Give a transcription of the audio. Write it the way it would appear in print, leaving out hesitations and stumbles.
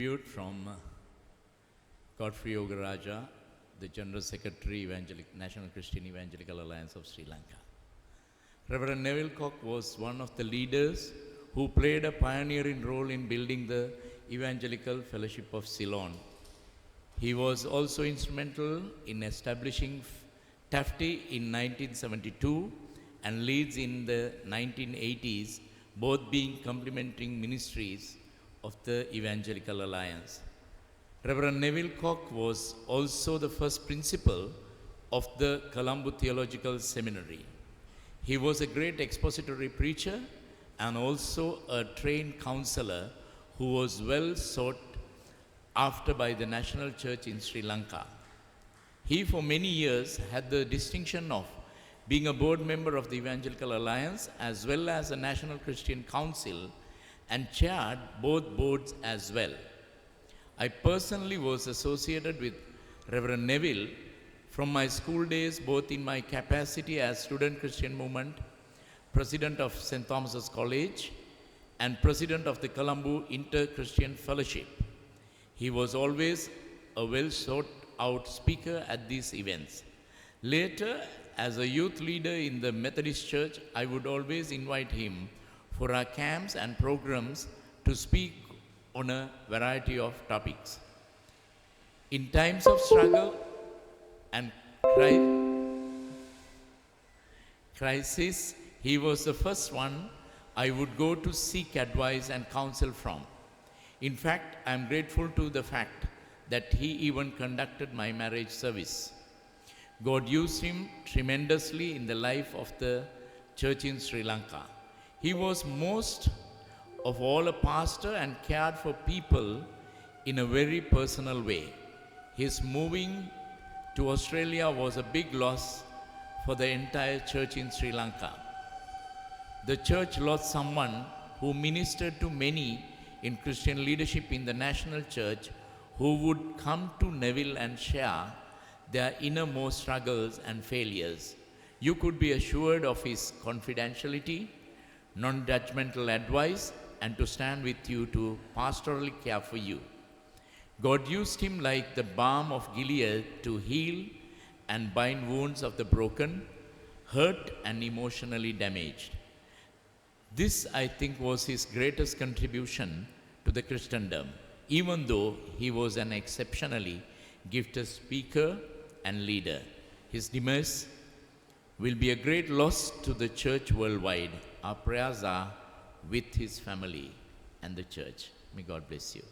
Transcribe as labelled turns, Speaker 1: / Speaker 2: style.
Speaker 1: Tribute from Godfrey Yogarajah, the General Secretary, National Christian Evangelical Alliance of Sri Lanka. Reverend Neville Koch was one of the leaders who played a pioneering role in building the Evangelical Fellowship of Ceylon. He was also instrumental in establishing TAFTI in 1972 and Leeds in the 1980s, both being complementing ministries of the Evangelical Alliance. Reverend Neville Koch was also the first principal of the Colombo Theological Seminary. He was a great expository preacher and also a trained counselor who was well sought after by the National Church in Sri Lanka. He for many years had the distinction of being a board member of the Evangelical Alliance as well as a National Christian Council and chaired both boards as well. I personally was associated with Reverend Neville from my school days, both in my capacity as Student Christian Movement, President of St. Thomas's College, and President of the Colombo Inter-Christian Fellowship. He was always a well-sought-out speaker at these events. Later, as a youth leader in the Methodist Church, I would always invite him for our camps and programs to speak on a variety of topics. In times of struggle and crisis, he was the first one I would go to seek advice and counsel from. In fact, I am grateful to the fact that he even conducted my marriage service. God used him tremendously in the life of the church in Sri Lanka. He was most of all a pastor and cared for people in a very personal way. His moving to Australia was a big loss for the entire church in Sri Lanka. The church lost someone who ministered to many in Christian leadership in the national church who would come to Neville and share their innermost struggles and failures. You could be assured of his confidentiality, non-judgmental advice, and to stand with you to pastorally care for you. God used him like the balm of Gilead to heal and bind wounds of the broken, hurt, and emotionally damaged. This, I think, was his greatest contribution to the Christendom, even though he was an exceptionally gifted speaker and leader. His demise will be a great loss to the church worldwide. Our prayers are with his family and the church. May God bless you.